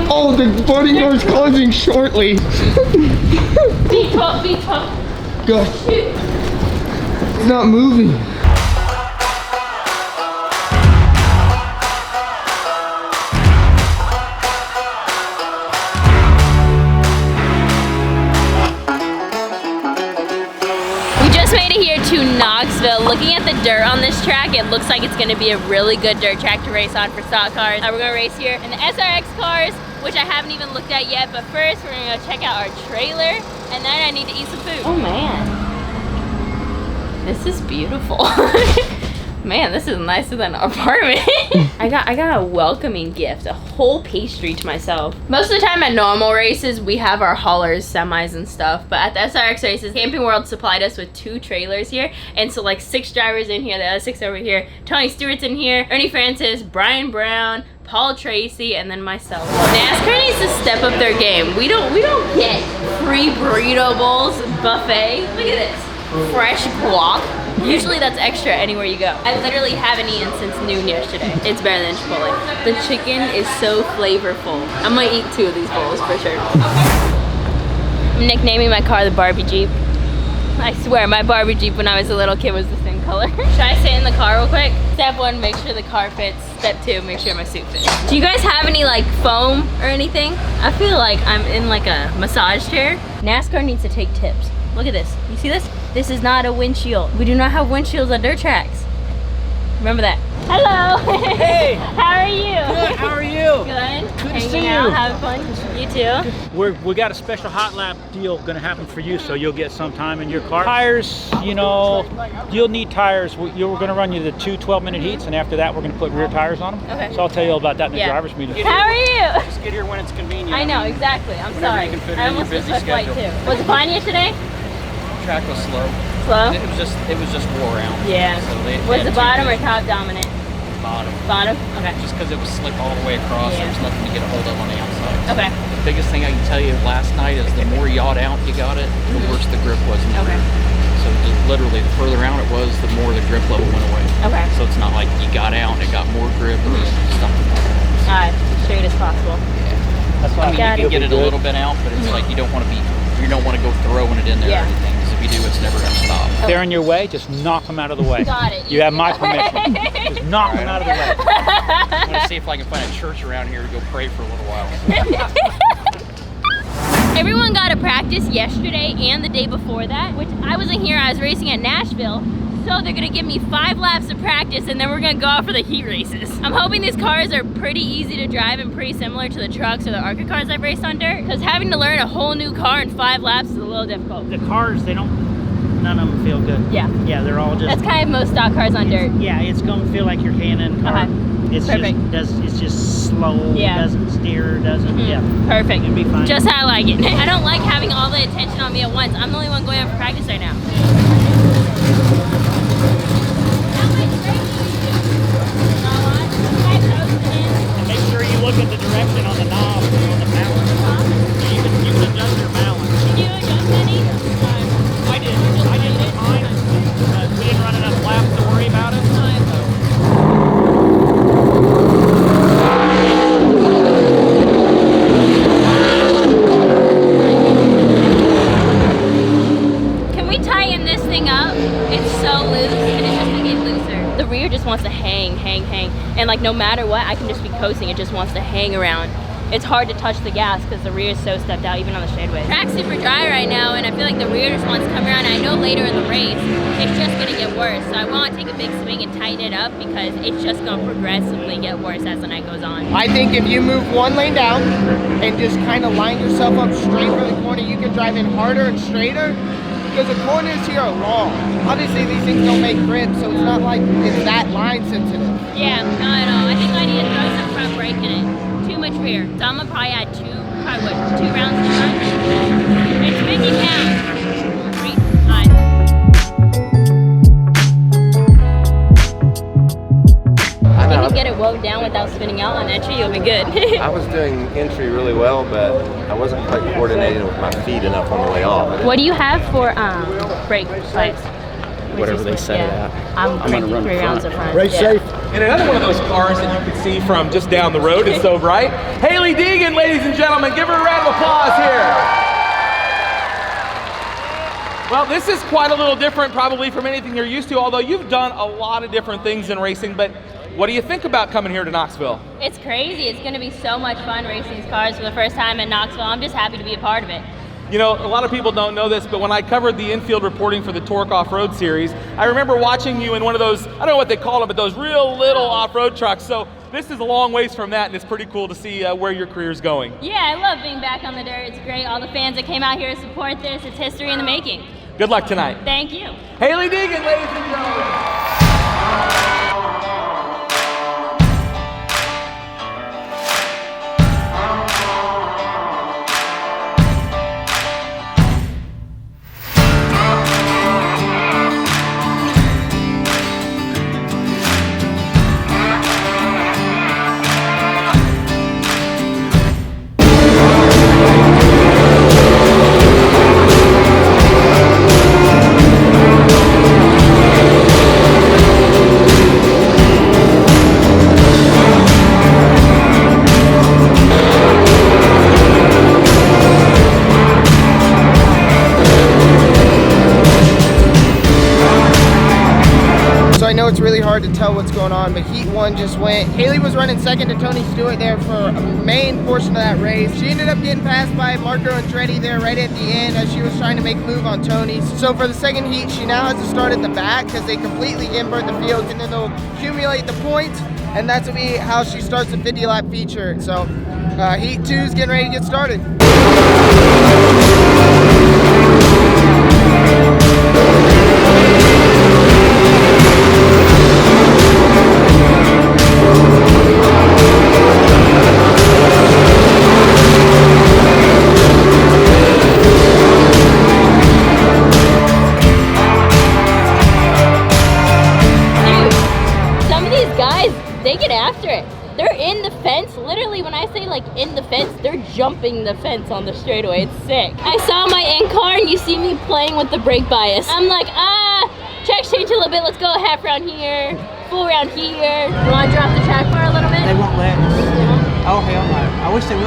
Oh, the boarding door's closing shortly. B12, B12. Go. It's not moving. We just made it here to Knoxville. Looking at the dirt on this track, it looks like it's going to be a really good dirt track to race on for stock cars. We're going to race here in the SRX cars, which I haven't even looked at yet. But first, we're going to go check out our trailer, and then I need to eat some food. Oh man, this is beautiful. Man, this is nicer than an apartment. I got a welcoming gift, a whole pastry to myself. Most of the time at normal races, we have our haulers, semis and stuff, but at the SRX races, Camping World supplied us with 2 trailers here, and so like 6 drivers in here, the other 6 over here. Tony Stewart's in here, Ernie Francis, Brian Brown, Paul Tracy, and then myself. NASCAR needs to step up their game. We don't get free burrito bowls buffet. Look at this, fresh guac. Usually that's extra anywhere you go. I literally haven't eaten since noon yesterday. It's better than Chipotle. The chicken is so flavorful. I might eat 2 of these bowls for sure. I'm nicknaming my car the Barbie Jeep. I swear, my Barbie Jeep when I was a little kid was the same color. Should I sit in the car real quick? Step 1, make sure the car fits. Step 2, make sure my suit fits. Do you guys have any like foam or anything? I feel like I'm in like a massage chair. NASCAR needs to take tips. Look at this. You see this? This is not a windshield. We do not have windshields on dirt tracks. Remember that. Hello. Hey. How are you? Good. How are you? Good. Good to Hanging see out, you. having fun. You too. We got a special hot lap deal going to happen for you, so you'll get some time in your car. Tires, you know, you'll need tires. We're going to run you the 2 12-minute heats, and after that, we're going to put rear tires on them. Okay. So I'll tell you all about that in the driver's meeting. How are you? Just get here when it's convenient. I know, exactly. I'm Whenever sorry. you can fit it I in your almost busy took flight schedule. too. Was it fine yesterday? Track was slow. Slow? It was just wore out. Yeah. So they Was had the two bottom or good- top dominant? Bottom. Bottom? Okay. Just because it was slick all the way across, Yeah. there was nothing to get a hold of on the outside. So Okay. the biggest thing I can tell you last night is the more yawed out you got it, the worse the grip was. In the Okay. rear. So just literally, the further out it was, the more the grip level went away. Okay. So it's not like you got out and it got more grip and then stuff. Alright, straight as possible. That's I mean, Got you it. can get it a little bit out, but it's like you don't want to go throwing it in there Yeah. or anything. Because if you do, it's never going to stop. If they're in your way, just knock them out of the way. Got it. You have my permission. Just knock them out of the way. I'm going to see if I can find a church around here to go pray for a little while. Everyone got to practice yesterday and the day before that, which I wasn't here. I was racing at Nashville. So they're gonna give me 5 laps of practice and then we're gonna go out for the heat races. I'm hoping these cars are pretty easy to drive and pretty similar to the trucks or the ARCA cars I've raced on dirt. Because having to learn a whole new car in 5 laps is a little difficult. The cars, none of them feel good. Yeah. Yeah, they're all just. That's kind of most stock cars on dirt. Yeah, it's going to feel like your K&N car. Okay. It's Perfect. it's just slow. Yeah. Doesn't steer. Doesn't. Yeah. Perfect. It'll be fine. Just how I like it. I don't like having all the attention on me at once. I'm the only one going out for practice right now. Make sure you look at the direction on the knob on the balance. You can adjust your balance. Did you adjust any? I did mine. We didn't run enough laps to worry about it. Can we tighten this thing up? It's so loose and it's just gonna get looser. The rear just wants to hang. And like no matter what, I can just be coasting. It just wants to hang around. It's hard to touch the gas because the rear is so stepped out even on the straightaways. Track's super dry right now and I feel like the rear just wants to come around. And I know later in the race, it's just gonna get worse. So I want to take a big swing and tighten it up because it's just gonna progressively get worse as the night goes on. I think if you move 1 lane down and just kind of line yourself up straight for the corner, you can drive in harder and straighter because the corners here are long. Obviously these things don't make grip, so it's not like it's that line sensitive. Yeah, not at all. I think I need to throw some front brake in it. Too much rear. So I'm gonna probably add 2 rounds to front. It's 50 pounds. 3, 9. I think you get it wound down without spinning out on entry, you'll be good. I was doing entry really well, but I wasn't quite coordinating with my feet enough on the way off. What do you have for brake lights? whatever they set it at. I'm gonna cranking run 3 rounds front. of front. Race safe. And another one of those cars that you can see from just down the road is so bright. Hailie Deegan, ladies and gentlemen, give her a round of applause here. Well, this is quite a little different probably from anything you're used to, although you've done a lot of different things in racing, but what do you think about coming here to Knoxville? It's crazy. It's going to be so much fun racing these cars for the first time in Knoxville. I'm just happy to be a part of it. You know, a lot of people don't know this, but when I covered the infield reporting for the Torque Off-Road series, I remember watching you in one of those, I don't know what they call them, but those real little off-road trucks. So this is a long ways from that, and it's pretty cool to see where your career's going. Yeah, I love being back on the dirt. It's great. All the fans that came out here to support this, it's history in the making. Good luck tonight. Thank you. Hailie Deegan, ladies and gentlemen. It's really hard to tell what's going on, but Heat 1 just went. Hailie was running second to Tony Stewart there for a main portion of that race. She ended up getting passed by Marco Andretti there right at the end as she was trying to make a move on Tony. So for the second heat, she now has to start at the back because they completely invert the field, and then they'll accumulate the points, and that's gonna be how she starts the 50-lap feature. So Heat 2 is getting ready to get started. They get after it. They're in the fence. Literally, when I say like in the fence, they're jumping the fence on the straightaway. It's sick. I saw my in car and you see me playing with the brake bias. I'm like, tracks change a little bit. Let's go a half round here, full round here. You want to drop the track bar a little bit? They won't let us. Oh, hell no. I wish they would.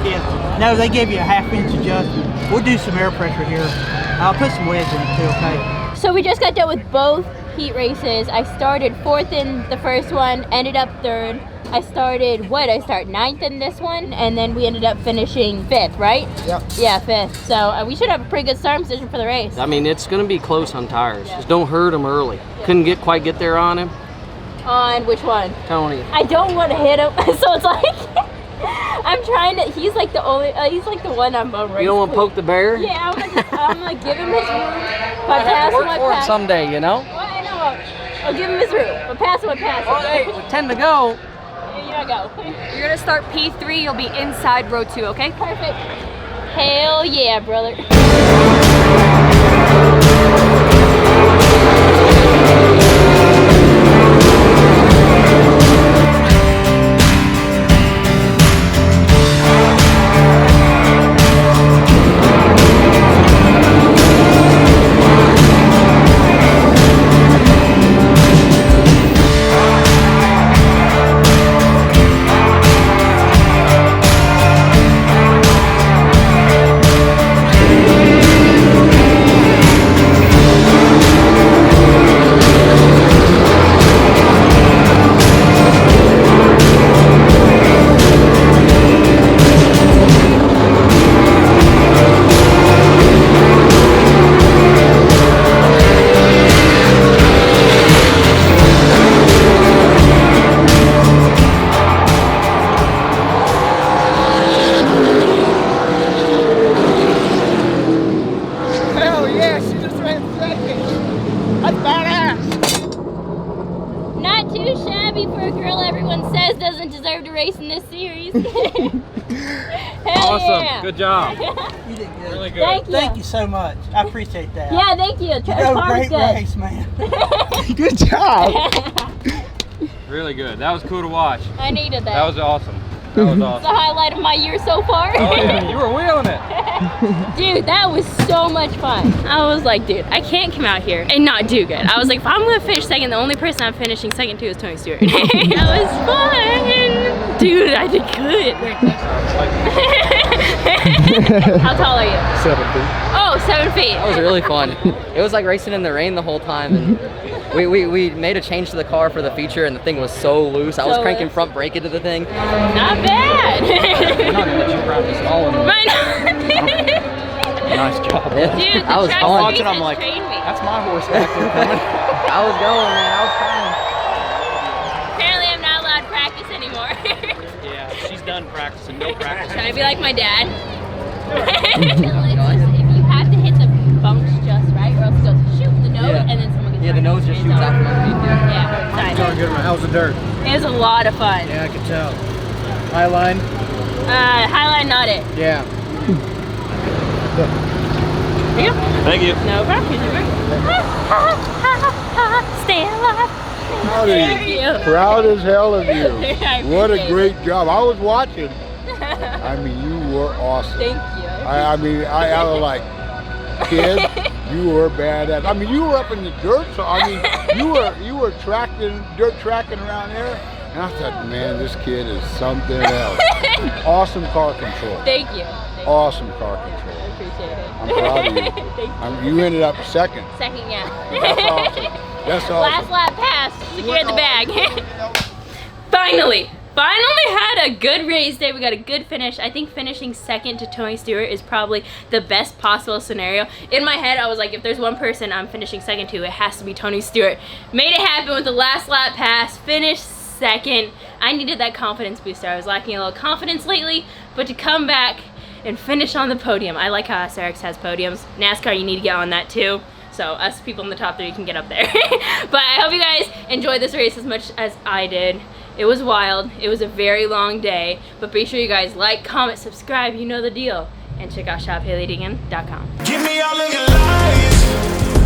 Yeah. No, they give you a half-inch adjustment. We'll do some air pressure here. I'll put some wedge in it too, okay? So we just got done with both heat races. I started 4th in the first one, ended up 3rd. I started, I start 9th in this one, and then we ended up finishing 5th, right? Yep. Yeah, 5th. So we should have a pretty good starting position for the race. I mean, it's going to be close on tires. Just don't hurt him early. Couldn't quite get there on him. On which one? Tony. I don't want to hit him, so it's like, I'm trying to, he's like the only, he's like the one I'm on race. You don't want to poke the bear? Yeah, I'm gonna give him his room. If I I have pass to him, work I for him pass. someday, you know? Well, I know. I'll give him his room. If I pass him, I pass him. Well, hey, with 10 to go. Here I go. You're gonna start P3, you'll be inside row 2, okay? Perfect. Hell yeah, brother. Awesome. Good job. You did good. Really good. Thank you. Thank you so much. I appreciate that. Yeah, thank you. You drove a great race, man. Good job. Really good. That was cool to watch. I needed that. That was awesome. That was It's awesome. the highlight of my year so far. Oh, yeah, you were wheeling it. Dude, that was so much fun. I was like, dude, I can't come out here and not do good. I was like, if I'm gonna finish second, the only person I'm finishing second to is Tony Stewart. That was fun. Dude, I did good. How tall are you? 7 feet. Oh, 7 feet. That was really fun. It was like racing in the rain the whole time, and we made a change to the car for the feature, and the thing was so loose. I was So cranking loose. front brake into the thing. Not bad. We're not gonna let you practice all in Right now. Nice job. Yeah, Dude, that was the track fun. series I'm has like, trained me. that's my horse back there coming. I was going, man. I was trying. Apparently I'm not allowed to practice anymore. Yeah, she's done practicing. No practice. Trying to be like my dad. If you have to hit the bumps just right, or else it goes shoot the nose, Yeah. and then someone gets Yeah, the nose just shoots out from underneath you. Yeah, sorry. Good one. How's the dirt? It was a lot of fun. Yeah, I can tell. High line? Highlight not it. Yeah. There you go. Thank you. No problem. Stay alive. Proud of Thank you. you. Proud as hell of you. I What a appreciate great job. I was watching. I mean, you were awesome. Thank you. I mean, I was like, kid, you were badass. I mean, you were up in the dirt, so I mean, you were dirt tracking around there. And I thought, man, this kid is something else. Awesome car control. Thank you. Awesome car control. I appreciate it. I'm proud of you. Thank you. You ended up second. Second, yeah. That's awesome. That's awesome. Last lap pass, secured the bag. Finally had a good race day. We got a good finish. I think finishing second to Tony Stewart is probably the best possible scenario. In my head, I was like, if there's one person I'm finishing second to, it has to be Tony Stewart. Made it happen with the last lap pass, finished second. I needed that confidence booster. I was lacking a little confidence lately, but to come back and finish on the podium. I like how SRX has podiums. NASCAR, you need to get on that too. So us people in the top 3 can get up there. But I hope you guys enjoyed this race as much as I did. It was wild. It was a very long day. But be sure you guys like, comment, subscribe. You know the deal. And check out shophailiedeegan.com. Give me all of your lies.